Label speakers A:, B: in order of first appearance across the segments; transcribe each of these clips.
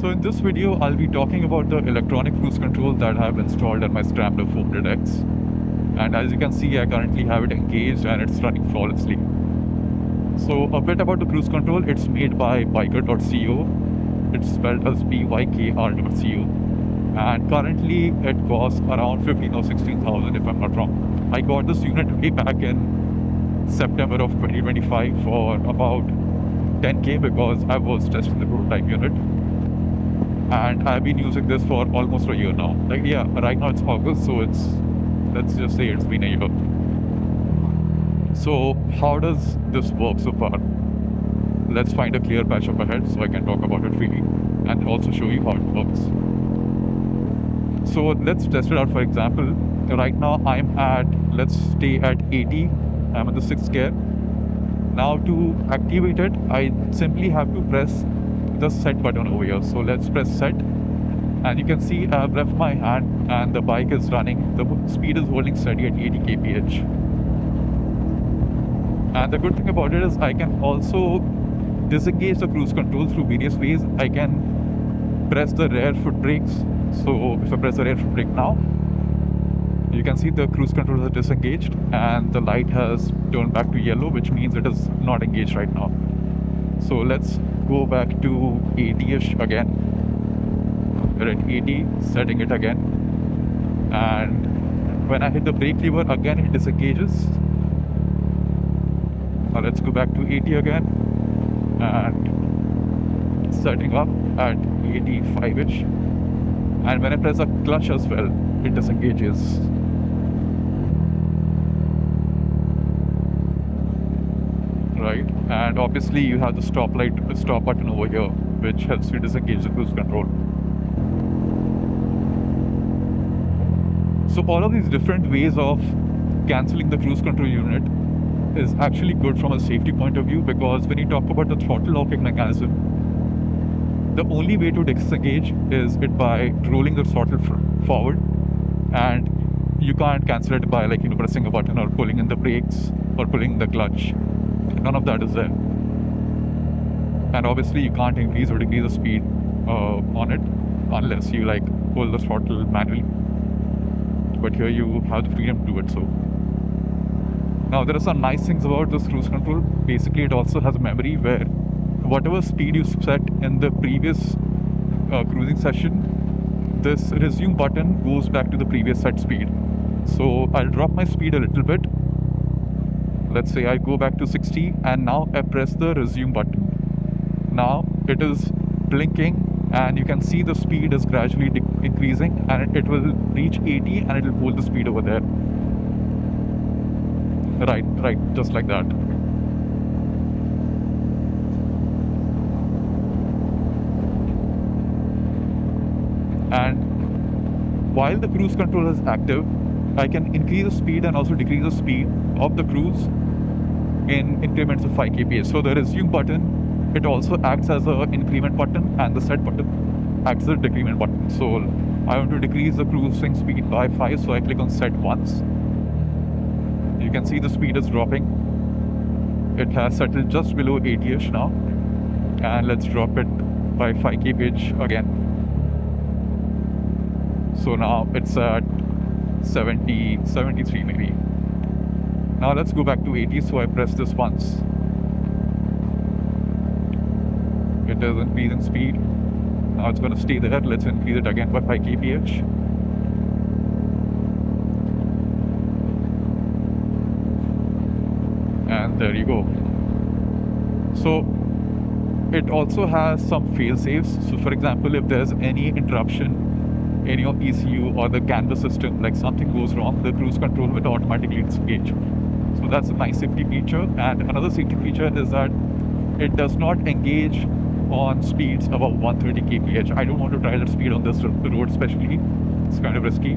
A: So in this video, I'll be talking about the electronic cruise control that I have installed on my Scrambler 400X. And as you can see, I currently have it engaged and it's running flawlessly. So a bit about the cruise control, it's made by Byker.co. It's spelled as BYKR.co. And currently it costs around 15 or 16,000 if I'm not wrong. I got this unit way back in September of 2025 for about 10k because I was testing the prototype unit. And I've been using this for almost a year now. Right now it's August, so let's just say it's been a year. So how does this work so far? Let's find a clear patch up ahead so I can talk about it freely and also show you how it works. So let's test it out. For example, right now let's stay at 80. I'm in the 6th gear. Now to activate it, I simply have to press the set button over here. So let's press set, and you can see I've left my hand and the bike is running. The speed is holding steady at 80 kph. And the good thing about it is I can also disengage the cruise control through various ways. I can press the rear foot brakes. So if I press the rear foot brake now, you can see the cruise control is disengaged and the light has turned back to yellow, which means it is not engaged right now. So let's go back to 80ish again. We're at 80, setting it again. And when I hit the brake lever again, it disengages. Now let's go back to 80 again and setting up at 85ish. And when I press the clutch as well, it disengages. Right, and obviously you have the stop button over here, which helps you disengage the cruise control. So all of these different ways of cancelling the cruise control unit is actually good from a safety point of view, because when you talk about the throttle locking mechanism, the only way to disengage is it by rolling the throttle forward, and you can't cancel it by pressing a button or pulling in the brakes or pulling the clutch. None of that is there. And obviously you can't increase or decrease the speed on it unless you pull the throttle manually. But here you have the freedom to do it. So now there are some nice things about this cruise control. Basically it also has a memory where whatever speed you set in the previous cruising session, this resume button goes back to the previous set speed. So I'll drop my speed a little bit. Let's say I go back to 60 and now I press the resume button. Now it is blinking and you can see the speed is gradually increasing, and it will reach 80 and it will hold the speed over there. Right, just like that. And while the cruise control is active, I can increase the speed and also decrease the speed of the cruise in increments of 5 kph. So the resume button, it also acts as an increment button, and the set button acts as a decrement button. So I want to decrease the cruising speed by 5, so I click on set once. You can see the speed is dropping. It has settled just below 80ish now, and let's drop it by 5 kph again. So now it's at 70, 73 maybe. Now let's go back to 80, so I press this once. It is increasing speed. Now it's going to stay there. Let's increase it again by 5 kph. And there you go. So it also has some fail safes. So for example, if there's any interruption in your ECU or the canvas system, something goes wrong, the cruise control will automatically disengage. So that's a nice safety feature. And another safety feature is that it does not engage on speeds above 130 kph. I don't want to try that speed on this road especially. It's kind of risky.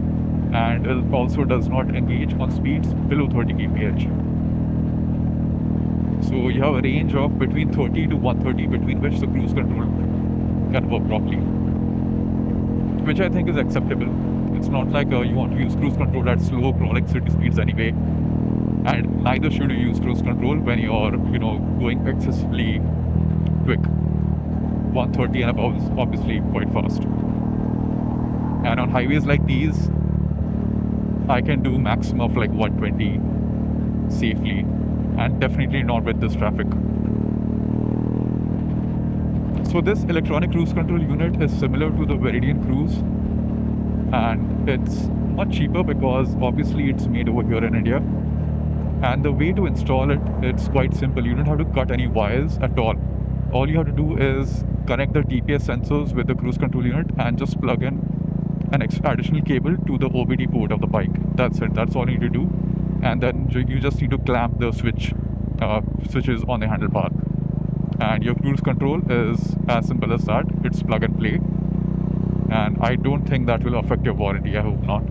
A: And it also does not engage on speeds below 30 kph. So you have a range of between 30 to 130 between which the cruise control can work properly, which I think is acceptable. It's not like you want to use cruise control at slow crawling city speeds anyway, and neither should you use cruise control when you're going excessively quick. 130 and above is obviously quite fast. And on highways like these, I can do maximum of like 120 safely, and definitely not with this traffic. So this electronic cruise control unit is similar to the Veridian Cruise, and it's much cheaper because obviously it's made over here in India. And the way to install it, it's quite simple. You don't have to cut any wires at all. All you have to do is connect the TPS sensors with the cruise control unit and just plug in an additional cable to the OBD port of the bike. That's it. That's all you need to do. And then you just need to clamp the switches on the handlebar. And your cruise control is as simple as that. It's plug and play. And I don't think that will affect your warranty. I hope not.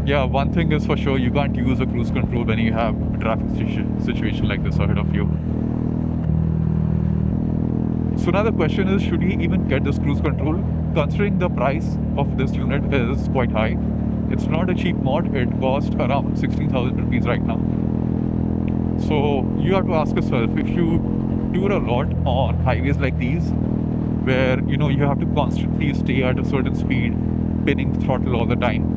A: Yeah, one thing is for sure, you can't use a cruise control when you have a traffic situation like this ahead of you. So now the question is, should we even get this cruise control? Considering the price of this unit is quite high. It's not a cheap mod. It costs around 16,000 rupees right now. So you have to ask yourself, if you tour a lot on highways like these, where you have to constantly stay at a certain speed, pinning the throttle all the time,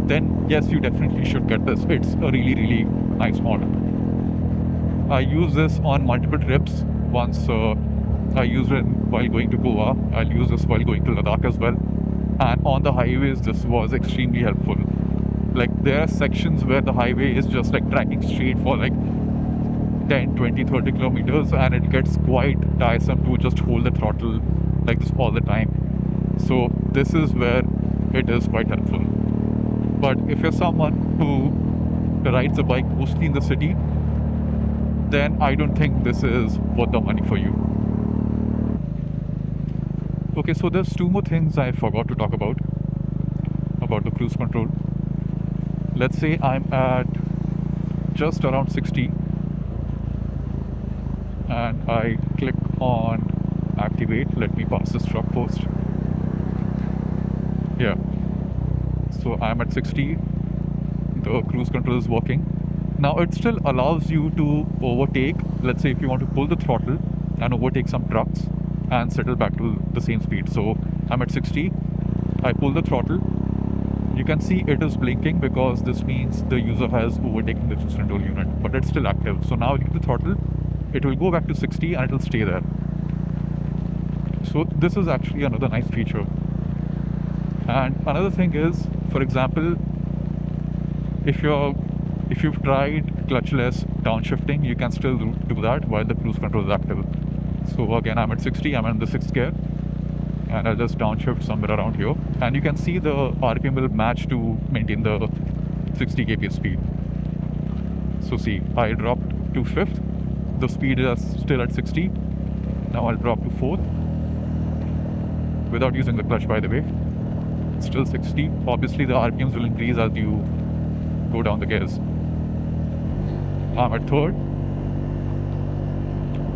A: then yes, you definitely should get this. It's a really, really nice model. I use this on multiple trips. Once I used it while going to Goa. I'll use this while going to Ladakh as well. And on the highways, this was extremely helpful. Like, there are sections where the highway is just like tracking straight for like 10, 20, 30 kilometers, and it gets quite tiresome to just hold the throttle like this all the time. So this is where it is quite helpful. But if you're someone who rides a bike mostly in the city, then I don't think this is worth the money for you. Okay, so there's two more things I forgot to talk about the cruise control. Let's say I'm at just around 60 and I click on activate. Let me pass this truck first. Yeah. So I'm at 60. The cruise control is working. Now it still allows you to overtake. Let's say if you want to pull the throttle and overtake some trucks and settle back to the same speed. So I'm at 60. I pull the throttle. You can see it is blinking because this means the user has overtaken the cruise control unit, but it's still active. So now you hit the throttle, it will go back to 60 and it will stay there. So this is actually another nice feature. And another thing is, for example, if you've tried clutchless downshifting, you can still do that while the cruise control is active. So again, I'm at 60, I'm in the 6th gear, and I'll just downshift somewhere around here. And you can see the RPM will match to maintain the 60 kph speed. So see, I dropped to 5th, the speed is still at 60. Now I'll drop to 4th, without using the clutch, by the way. It's still 60. Obviously the RPMs will increase as you go down the gears. I'm at 3rd,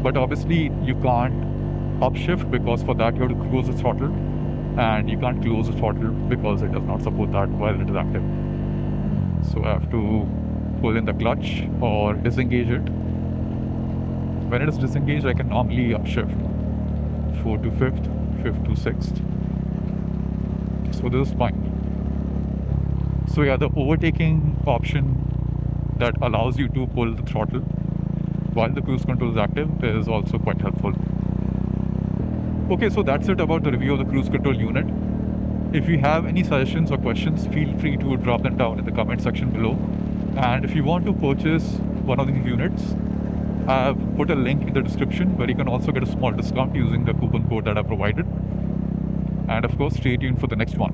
A: but obviously you can't upshift because for that you have to close the throttle, and you can't close the throttle because it does not support that while it is active. So I have to pull in the clutch or disengage it. When it is disengaged, I can normally upshift 4th to 5th, 5th to 6th. So this is fine. So yeah, the overtaking option that allows you to pull the throttle while the cruise control is active is also quite helpful. Okay, so that's it about the review of the cruise control unit. If you have any suggestions or questions, feel free to drop them down in the comment section below. And if you want to purchase one of these units, I've put a link in the description where you can also get a small discount using the coupon code that I provided. And of course, stay tuned for the next one.